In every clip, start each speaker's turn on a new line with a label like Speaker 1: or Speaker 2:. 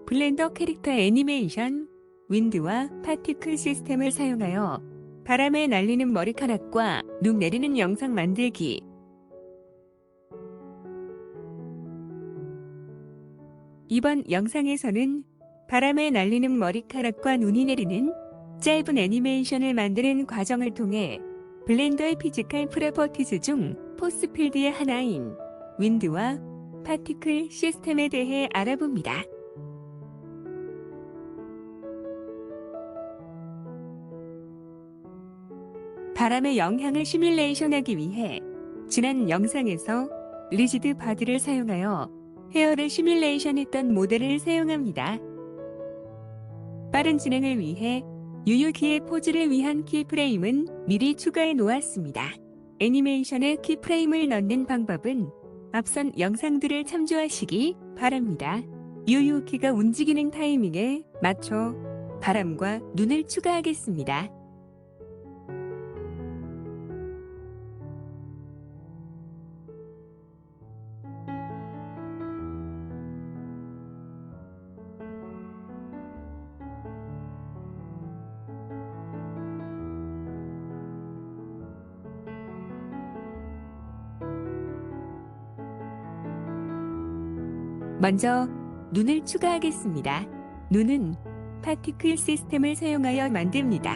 Speaker 1: 블렌더 캐릭터 애니메이션, 윈드와 파티클 시스템을 사용하여 바람에 날리는 머리카락과 눈 내리는 영상 만들기. 이번 영상에서는 바람에 날리는 머리카락과 눈이 내리는 짧은 애니메이션을 만드는 과정을 통해 블렌더의 피지컬 프로퍼티즈 중 포스필드의 하나인 윈드와 파티클 시스템에 대해 알아봅니다. 바람의 영향을 시뮬레이션하기 위해 지난 영상에서 리지드 바디를 사용하여 헤어를 시뮬레이션했던 모델을 사용합니다. 빠른 진행을 위해 유유키의 포즈를 위한 키프레임은 미리 추가해 놓았습니다. 애니메이션에 키프레임을 넣는 방법은 앞선 영상들을 참조하시기 바랍니다. 유유키가 움직이는 타이밍에 맞춰 바람과 눈을 추가하겠습니다. 먼저 눈을 추가하겠습니다. 눈은 파티클 시스템을 사용하여 만듭니다.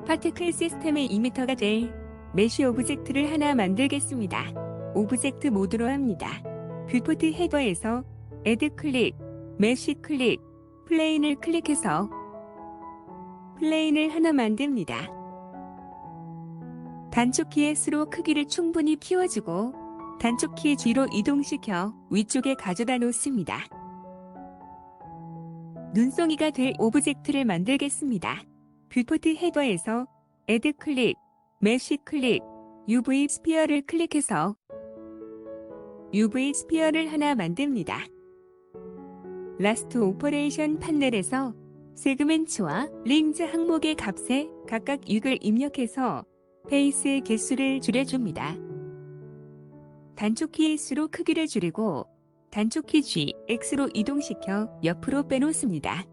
Speaker 1: 파티클 시스템의 이미터가 될 메쉬 오브젝트를 하나 만들겠습니다. 오브젝트 모드로 합니다. 뷰포트 헤더에서 애드 클릭, 메쉬 클릭, 플레인을 클릭해서 플레인을 하나 만듭니다. 단축키의 수로 크기를 충분히 키워주고 단축키 뒤로 이동시켜 위쪽에 가져다 놓습니다. 눈송이가 될 오브젝트를 만들겠습니다. 뷰포트 헤더에서 애드 클릭, 메쉬 클릭, UV 스피어를 클릭해서 UV 스피어를 하나 만듭니다. 라스트 오퍼레이션 판넬에서 세그멘트와 링즈 항목의 값에 각각 6을 입력해서 페이스의 개수를 줄여줍니다. 단축키의 수로 크기를 줄이고 단축키 G, X로 이동시켜 옆으로 빼놓습니다.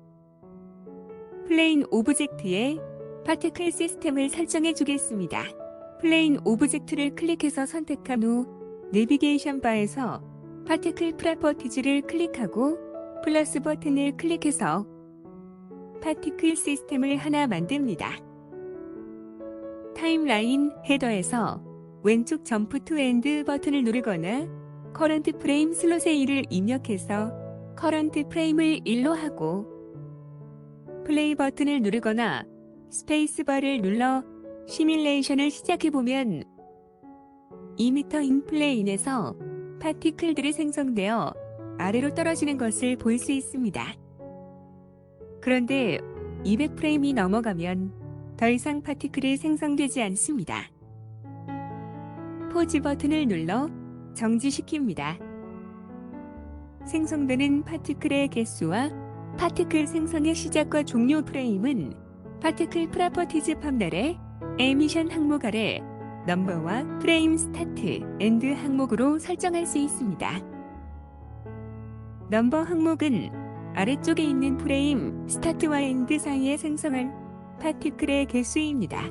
Speaker 1: 플레인 오브젝트에 파티클 시스템을 설정해 주겠습니다. 플레인 오브젝트를 클릭해서 선택한 후 내비게이션 바에서 파티클 프로퍼티즈를 클릭하고 플러스 버튼을 클릭해서 파티클 시스템을 하나 만듭니다. 타임라인 헤더에서 왼쪽 점프 투 엔드 버튼을 누르거나 커런트 프레임 슬롯에 1을 입력해서 커런트 프레임을 1로 하고 플레이 버튼을 누르거나 스페이스바를 눌러 시뮬레이션을 시작해보면 2m 인 플레인에서 파티클들이 생성되어 아래로 떨어지는 것을 볼 수 있습니다. 그런데 200프레임이 넘어가면 더 이상 파티클이 생성되지 않습니다. 포즈 버튼을 눌러 정지시킵니다. 생성되는 파티클의 개수와 파티클 생성의 시작과 종료 프레임은 파티클 프로퍼티즈 판넬의 에미션 항목 아래 넘버와 프레임 스타트, 엔드 항목으로 설정할 수 있습니다. 넘버 항목은 아래쪽에 있는 프레임 스타트와 엔드 사이에 생성할 파티클의 개수입니다.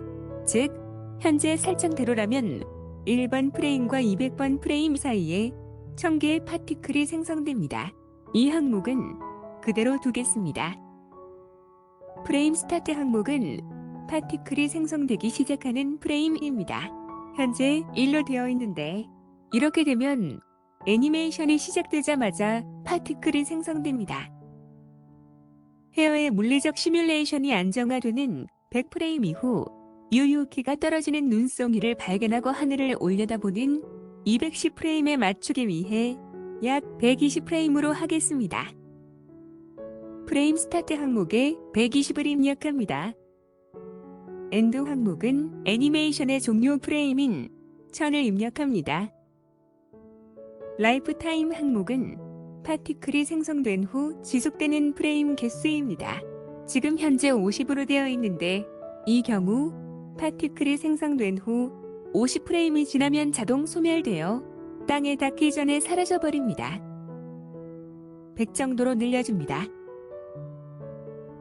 Speaker 1: 즉, 현재 설정대로라면 1번 프레임과 200번 프레임 사이에 1000개의 파티클이 생성됩니다. 이 항목은 그대로 두겠습니다. 프레임 스타트 항목은 파티클이 생성되기 시작하는 프레임입니다. 현재 1로 되어 있는데 이렇게 되면 애니메이션이 시작되자마자 파티클이 생성됩니다. 헤어의 물리적 시뮬레이션이 안정화되는 100프레임 이후 유유키가 떨어지는 눈송이를 발견하고 하늘을 올려다보는 210프레임에 맞추기 위해 약 120프레임으로 하겠습니다. 프레임 스타트 항목에 120을 입력합니다. 엔드 항목은 애니메이션의 종료 프레임인 1000을 입력합니다. 라이프 타임 항목은 파티클이 생성된 후 지속되는 프레임 개수입니다. 지금 현재 50으로 되어 있는데 이 경우 파티클이 생성된 후 50프레임이 지나면 자동 소멸되어 땅에 닿기 전에 사라져버립니다. 100 정도로 늘려줍니다.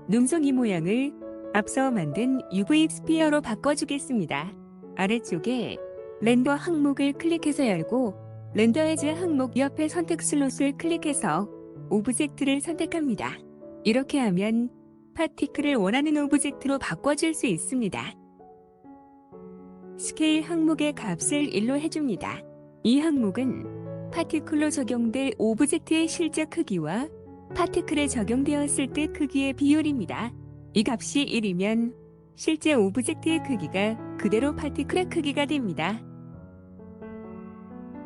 Speaker 1: 눈송이 모양을 앞서 만든 UV 스피어로 바꿔주겠습니다. 아래쪽에 렌더 항목을 클릭해서 열고 렌더 에즈 항목 옆에 선택 슬롯을 클릭해서 오브젝트를 선택합니다. 이렇게 하면 파티클을 원하는 오브젝트로 바꿔줄 수 있습니다. 스케일 항목의 값을 1로 해줍니다. 이 항목은 파티클로 적용될 오브젝트의 실제 크기와 파티클에 적용되었을 때 크기의 비율입니다. 이 값이 1이면 실제 오브젝트의 크기가 그대로 파티클의 크기가 됩니다.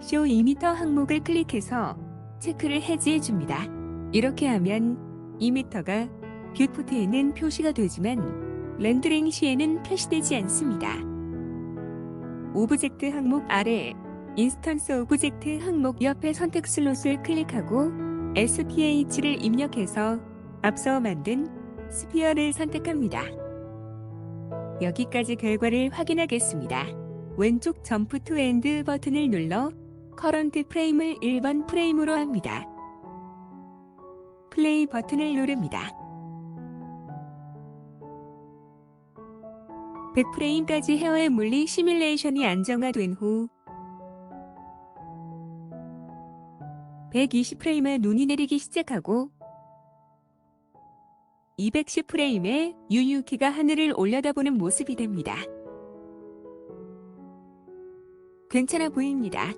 Speaker 1: Show Emitter 항목을 클릭해서 체크를 해제해줍니다. 이렇게 하면 이미터가 뷰포트에는 표시가 되지만 렌더링 시에는 표시되지 않습니다. 오브젝트 항목 아래 인스턴스 오브젝트 항목 옆에 선택 슬롯을 클릭하고 SPH를 입력해서 앞서 만든 스피어를 선택합니다. 여기까지 결과를 확인하겠습니다. 왼쪽 점프 투 엔드 버튼을 눌러 커런트 프레임을 1번 프레임으로 합니다. 플레이 버튼을 누릅니다. 100프레임까지 헤어의 물리 시뮬레이션이 안정화된 후 120프레임에 눈이 내리기 시작하고 210프레임에 유유키가 하늘을 올려다보는 모습이 됩니다. 괜찮아 보입니다.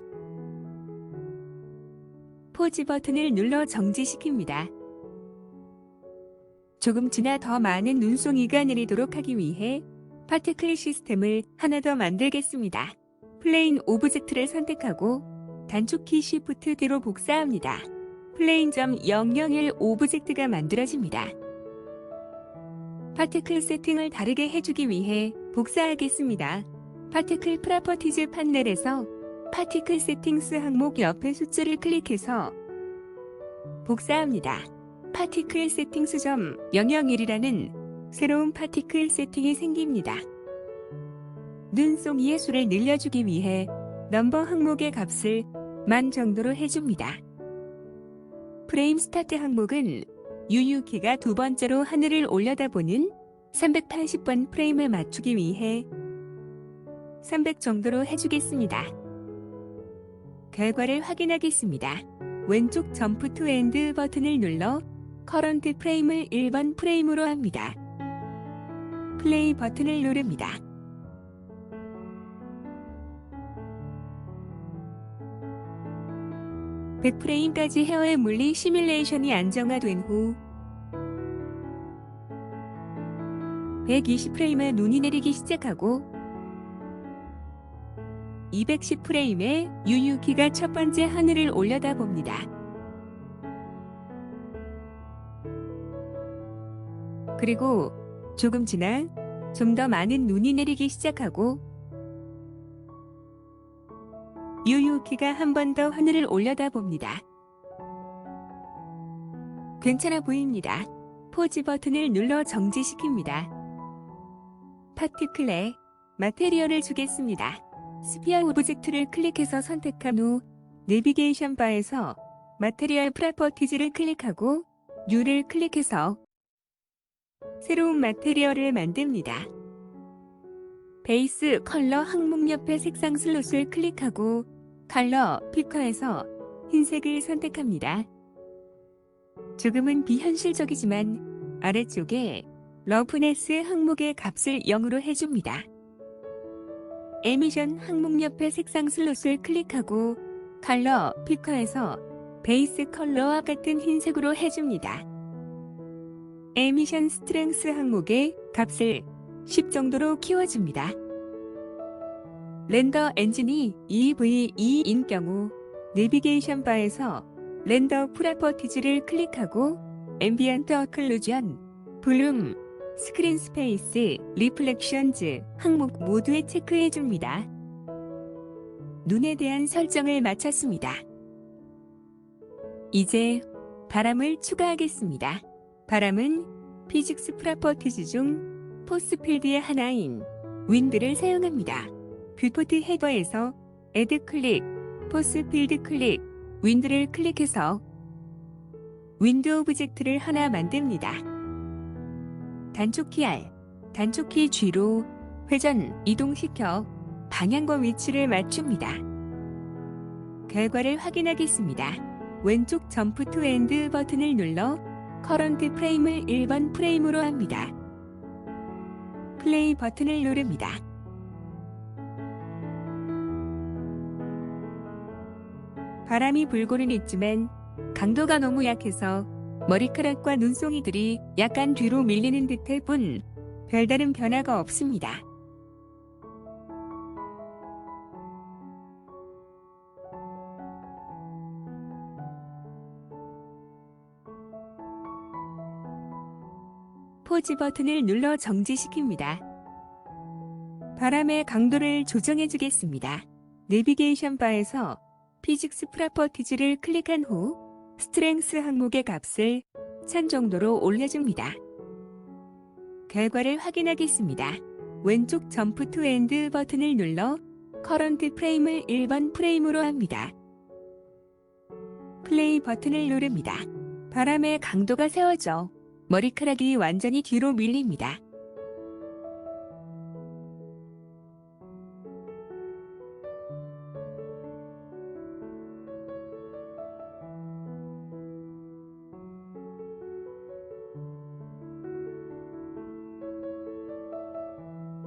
Speaker 1: 포즈 버튼을 눌러 정지시킵니다. 조금 지나 더 많은 눈송이가 내리도록 하기 위해 파티클 시스템을 하나 더 만들겠습니다. 플레인 오브젝트를 선택하고 단축키 Shift D로 복사합니다. 플레인.001 오브젝트가 만들어집니다. 파티클 세팅을 다르게 해주기 위해 복사하겠습니다. 파티클 프로퍼티즈 판넬에서 파티클 세팅스 항목 옆에 숫자를 클릭해서 복사합니다. 파티클 세팅스 .001이라는 새로운 파티클 세팅이 생깁니다. 눈송이의 수를 늘려주기 위해 넘버 항목의 값을 10,000 정도로 해줍니다. 프레임 스타트 항목은 유유키가 두 번째로 하늘을 올려다보는 380번 프레임을 맞추기 위해 300 정도로 해주겠습니다. 결과를 확인하겠습니다. 왼쪽 점프 투 엔드 버튼을 눌러 커런트 프레임을 1번 프레임으로 합니다. 플레이 버튼을 누릅니다. (100프레임까지) 헤어의 물리 시뮬레이션이 안정화된 후 120프레임에 눈이 내리기 시작하고 210프레임에 유유키가 첫 번째 하늘을 올려다봅니다. 그리고 조금 지나 좀 더 많은 눈이 내리기 시작하고 유유키가 한 번 더 하늘을 올려다봅니다. 괜찮아 보입니다. 포즈 버튼을 눌러 정지시킵니다. 파티클에 마테리얼을 주겠습니다. 스피어 오브젝트를 클릭해서 선택한 후 내비게이션 바에서 마테리얼 프로퍼티즈를 클릭하고 U를 클릭해서 새로운 마테리얼을 만듭니다. 베이스 컬러 항목 옆에 색상 슬롯을 클릭하고 컬러 피커에서 흰색을 선택합니다. 조금은 비현실적이지만 아래쪽에 러프네스 항목의 값을 0으로 해줍니다. 에미션 항목 옆에 색상 슬롯을 클릭하고 컬러 피커에서 베이스 컬러와 같은 흰색으로 해줍니다. 에미션 스트렝스 항목의 값을 10 정도로 키워줍니다. 렌더 엔진이 EVE인 경우 내비게이션 바에서 렌더 프로퍼티즈를 클릭하고 앰비언트 어클루전, 블룸, 스크린 스페이스, 리플렉션즈 항목 모두에 체크해줍니다. 눈에 대한 설정을 마쳤습니다. 이제 바람을 추가하겠습니다. 바람은 피직스 프로퍼티즈 중 포스필드의 하나인 윈드를 사용합니다. 뷰포트 헤더에서 애드 클릭, 포스필드 클릭, 윈드를 클릭해서 윈도우 오브젝트를 하나 만듭니다. 단축키 R, 단축키 G로 회전, 이동시켜 방향과 위치를 맞춥니다. 결과를 확인하겠습니다. 왼쪽 점프 투 엔드 버튼을 눌러 커런트 프레임을 1번 프레임으로 합니다. 플레이 버튼을 누릅니다. 바람이 불고는 있지만 강도가 너무 약해서 머리카락과 눈송이들이 약간 뒤로 밀리는 듯할 뿐 별다른 변화가 없습니다. 포즈 버튼을 눌러 정지시킵니다. 바람의 강도를 조정해 주겠습니다. 내비게이션 바에서 피직스 프로퍼티즈를 클릭한 후 스트렝스 항목의 값을 1000 정도로 올려줍니다. 결과를 확인하겠습니다. 왼쪽 점프 투 엔드 버튼을 눌러 커런트 프레임을 1번 프레임으로 합니다. 플레이 버튼을 누릅니다. 바람의 강도가 세워져 머리카락이 완전히 뒤로 밀립니다.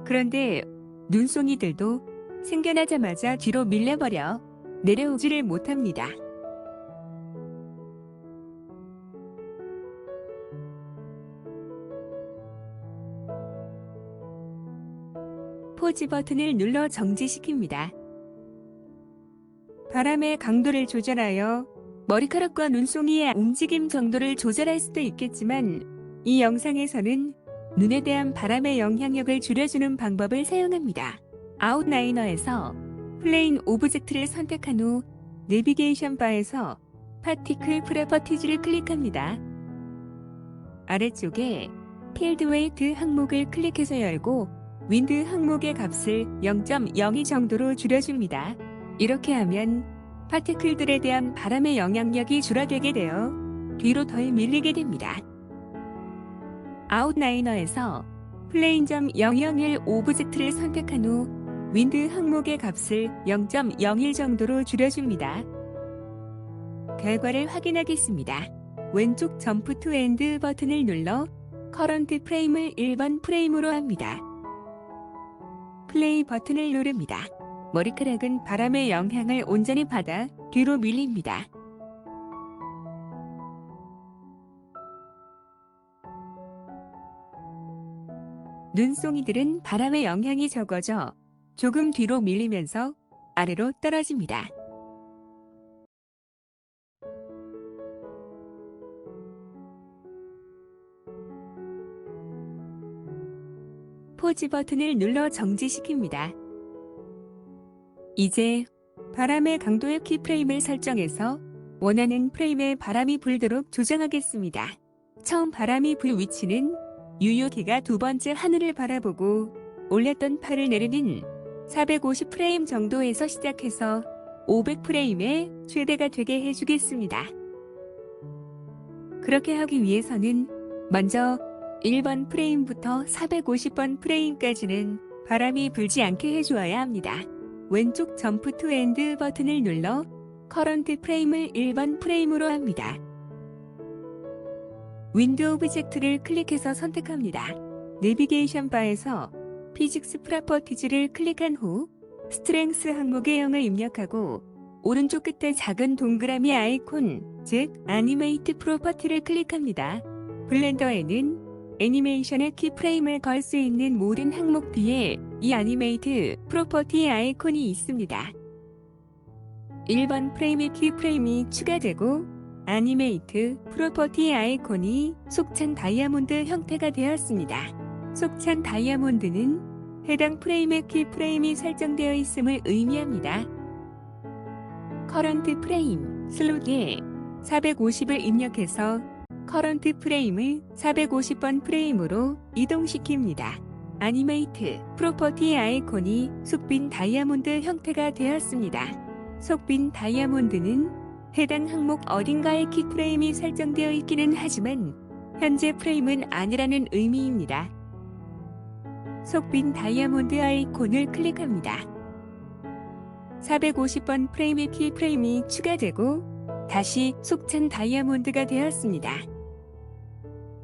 Speaker 1: 그런데 눈송이들도 생겨나자마자 뒤로 밀려버려 내려오지를 못합니다. 포즈 버튼을 눌러 정지시킵니다. 바람의 강도를 조절하여 머리카락과 눈송이의 움직임 정도를 조절할 수도 있겠지만 이 영상에서는 눈에 대한 바람의 영향력을 줄여주는 방법을 사용합니다. 아웃라이너에서 플레인 오브젝트를 선택한 후 내비게이션 바에서 파티클 프로퍼티즈를 클릭합니다. 아래쪽에 필드 웨이트 항목을 클릭해서 열고 윈드 항목의 값을 0.02 정도로 줄여줍니다. 이렇게 하면 파티클들에 대한 바람의 영향력이 줄어들게 되어 뒤로 덜 밀리게 됩니다. 아웃라이너에서 플레인.001 오브젝트를 선택한 후 윈드 항목의 값을 0.01 정도로 줄여줍니다. 결과를 확인하겠습니다. 왼쪽 점프 투 엔드 버튼을 눌러 커런트 프레임을 1번 프레임으로 합니다. 플레이 버튼을 누릅니다. 머리카락은 바람의 영향을 온전히 받아 뒤로 밀립니다. 눈송이들은 바람의 영향이 적어져 조금 뒤로 밀리면서 아래로 떨어집니다. 포즈 버튼을 눌러 정지시킵니다. 이제 바람의 강도의 키프레임을 설정해서 원하는 프레임에 바람이 불도록 조정하겠습니다. 처음 바람이 불 위치는 유효기가 두 번째 하늘을 바라보고 올렸던 팔을 내리는 450 프레임 정도에서 시작해서 500 프레임에 최대가 되게 해주겠습니다. 그렇게 하기 위해서는 먼저 1번 프레임부터 450번 프레임까지는 바람이 불지 않게 해주어야 합니다. 왼쪽 점프 투 엔드 버튼을 눌러 커런트 프레임을 1번 프레임으로 합니다. 윈도우 오브젝트를 클릭해서 선택합니다. 내비게이션 바에서 피직스 프로퍼티즈를 클릭한 후 스트렝스 항목의 0을 입력하고 오른쪽 끝에 작은 동그라미 아이콘, 즉 애니메이트 프로퍼티를 클릭합니다. 블렌더에는 애니메이션의 키프레임을 걸 수 있는 모든 항목 뒤에 이 애니메이트 프로퍼티 아이콘이 있습니다. 1번 프레임의 키프레임이 추가되고 애니메이트 프로퍼티 아이콘이 속찬 다이아몬드 형태가 되었습니다. 속찬 다이아몬드는 해당 프레임의 키프레임이 설정되어 있음을 의미합니다. 커런트 프레임 슬롯에 450을 입력해서 커런트 프레임을 450번 프레임으로 이동시킵니다. 애니메이트 프로퍼티 아이콘이 속빈 다이아몬드 형태가 되었습니다. 속빈 다이아몬드는 해당 항목 어딘가에 키프레임이 설정되어 있기는 하지만 현재 프레임은 아니라는 의미입니다. 속빈 다이아몬드 아이콘을 클릭합니다. 450번 프레임의 키프레임이 추가되고 다시 속찬 다이아몬드가 되었습니다.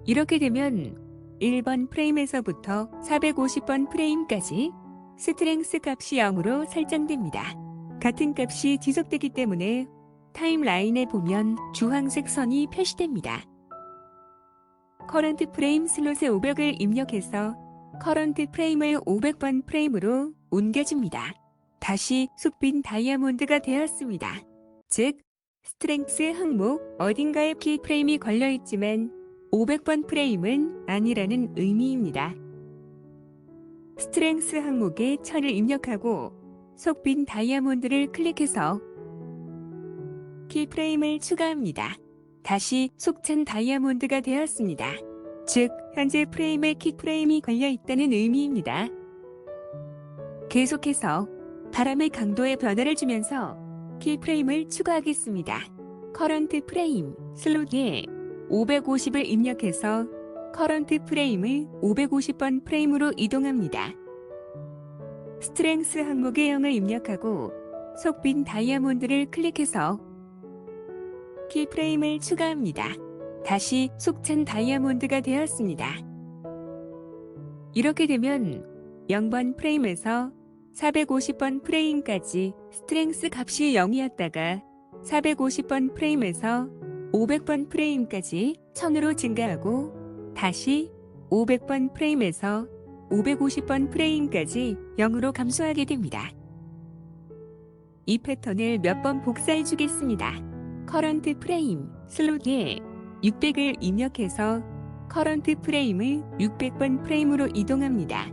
Speaker 1: 이렇게 되면 1번 프레임에서부터 450번 프레임까지 스트렝스 값이 0으로 설정됩니다. 같은 값이 지속되기 때문에 타임라인에 보면 주황색 선이 표시됩니다. 커런트 프레임 슬롯에 500을 입력해서 커런트 프레임을 500번 프레임으로 옮겨줍니다. 다시 속빈 다이아몬드가 되었습니다. 즉, 스트렝스 항목 어딘가에 키프레임이 걸려있지만 500번 프레임은 아니라는 의미입니다. 스트렝스 항목에 1000을 입력하고 속빈 다이아몬드를 클릭해서 키프레임을 추가합니다. 다시 속찬 다이아몬드가 되었습니다. 즉, 현재 프레임에 키프레임이 걸려있다는 의미입니다. 계속해서 바람의 강도에 변화를 주면서 키프레임을 추가하겠습니다. 커런트 프레임 슬롯에 550을 입력해서 커런트 프레임을 550번 프레임으로 이동합니다. 스트렝스 항목에 0을 입력하고 속빈 다이아몬드를 클릭해서 키프레임을 추가합니다. 다시 속찬 다이아몬드가 되었습니다. 이렇게 되면 0번 프레임에서 450번 프레임까지 스트렝스 값이 0이었다가 450번 프레임에서 500번 프레임까지 1000으로 증가하고 다시 500번 프레임에서 550번 프레임까지 0으로 감소하게 됩니다. 이 패턴을 몇 번 복사해 주겠습니다. 커런트 프레임 슬롯에 600을 입력해서 커런트 프레임을 600번 프레임으로 이동합니다.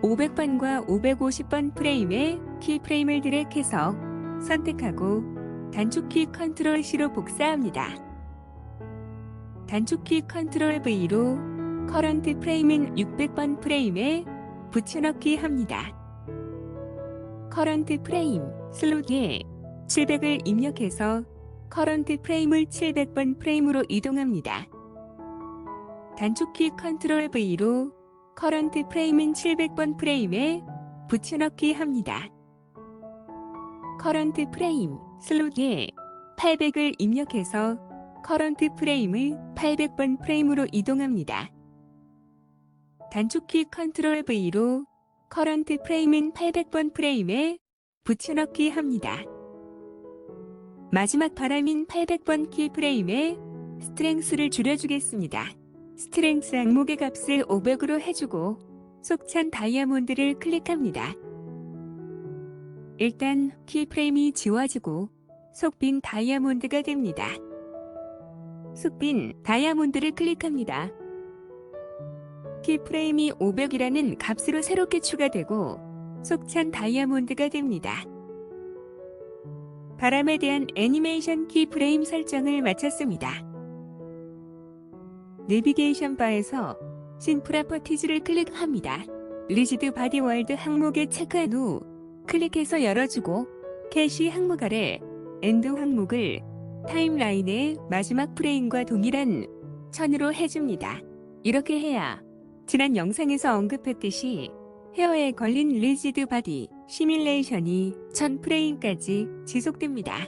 Speaker 1: 500번과 550번 프레임에 키프레임을 드래그해서 선택하고 단축키 컨트롤 C로 복사합니다. 단축키 컨트롤 V로 커런트 프레임은 600번 프레임에 붙여넣기 합니다. 커런트 프레임 슬롯에 700을 입력해서 커런트 프레임을 700번 프레임으로 이동합니다. 단축키 컨트롤 V로 커런트 프레임은 700번 프레임에 붙여넣기 합니다. 커런트 프레임 슬롯에 800을 입력해서 커런트 프레임을 800번 프레임으로 이동합니다. 단축키 컨트롤 V로 커런트 프레임은 800번 프레임에 붙여넣기 합니다. 마지막 바람인 800번 키프레임에 스트렝스를 줄여주겠습니다. 스트렝스 항목의 값을 500으로 해주고 속찬 다이아몬드를 클릭합니다. 일단 키프레임이 지워지고 속빈 다이아몬드가 됩니다. 속빈 다이아몬드를 클릭합니다. 키프레임이 500이라는 값으로 새롭게 추가되고 속찬 다이아몬드가 됩니다. 바람에 대한 애니메이션 키프레임 설정을 마쳤습니다. 내비게이션 바에서 신 프로퍼티즈를 클릭합니다. 리지드 바디 월드 항목에 체크한 후 클릭해서 열어주고 캐시 항목 아래 엔드 항목을 타임라인의 마지막 프레임과 동일한 1000으로 해줍니다. 이렇게 해야 지난 영상에서 언급했듯이 헤어에 걸린 리지드 바디 시뮬레이션이 1000프레임까지 지속됩니다.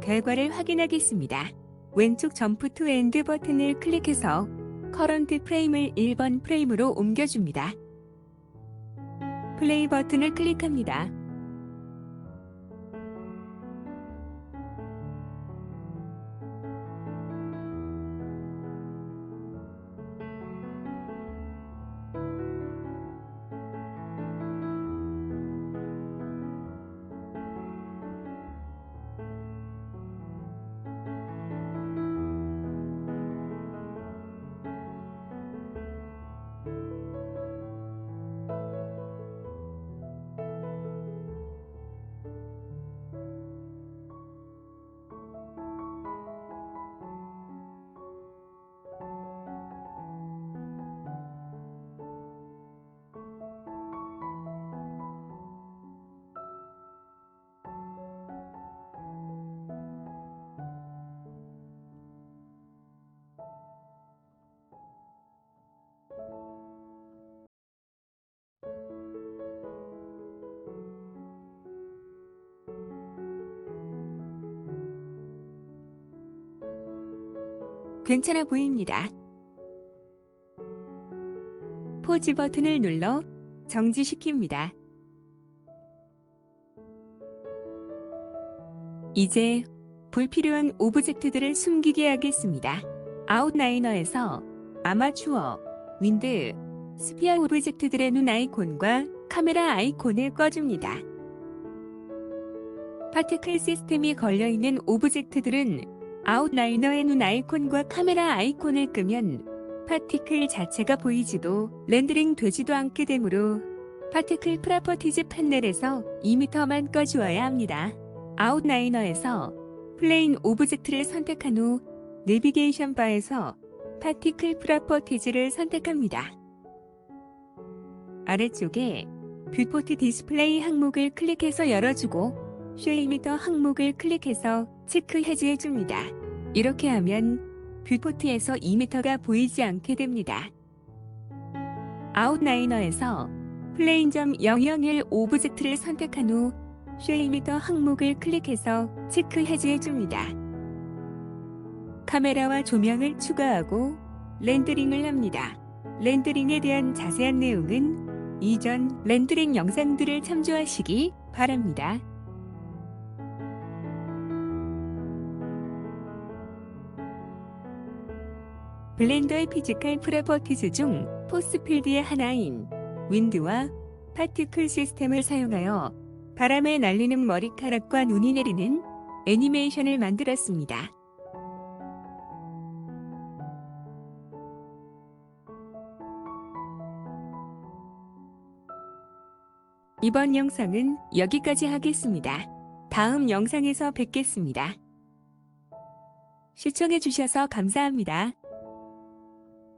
Speaker 1: 결과를 확인하겠습니다. 왼쪽 점프 투 엔드 버튼을 클릭해서 커런트 프레임을 1번 프레임으로 옮겨줍니다. 플레이 버튼을 클릭합니다. 괜찮아 보입니다. 포즈 버튼을 눌러 정지시킵니다. 이제 불필요한 오브젝트들을 숨기게 하겠습니다. 아웃라이너에서 아마추어, 윈드, 스피어 오브젝트들의 눈 아이콘과 카메라 아이콘을 꺼줍니다. 파티클 시스템이 걸려있는 오브젝트들은 아웃라이너의 눈 아이콘과 카메라 아이콘을 끄면 파티클 자체가 보이지도 렌더링 되지도 않게 되므로 파티클 프로퍼티즈 패널에서 2m만 꺼주어야 합니다. 아웃라이너에서 플레인 오브젝트를 선택한 후 내비게이션 바에서 파티클 프로퍼티즈를 선택합니다. 아래쪽에 뷰포트 디스플레이 항목을 클릭해서 열어주고 쇼 이미터 항목을 클릭해서 체크 해제해줍니다. 이렇게 하면 뷰포트에서 2m가 보이지 않게 됩니다. 아웃라이너에서 플레인.001 오브젝트를 선택한 후 쇼 이미터 항목을 클릭해서 체크 해제해줍니다. 카메라와 조명을 추가하고 렌더링을 합니다. 렌더링에 대한 자세한 내용은 이전 렌더링 영상들을 참조하시기 바랍니다. 블렌더의 피지컬 프로퍼티즈 중 포스필드의 하나인 윈드와 파티클 시스템을 사용하여 바람에 날리는 머리카락과 눈이 내리는 애니메이션을 만들었습니다. 이번 영상은 여기까지 하겠습니다. 다음 영상에서 뵙겠습니다. 시청해주셔서 감사합니다.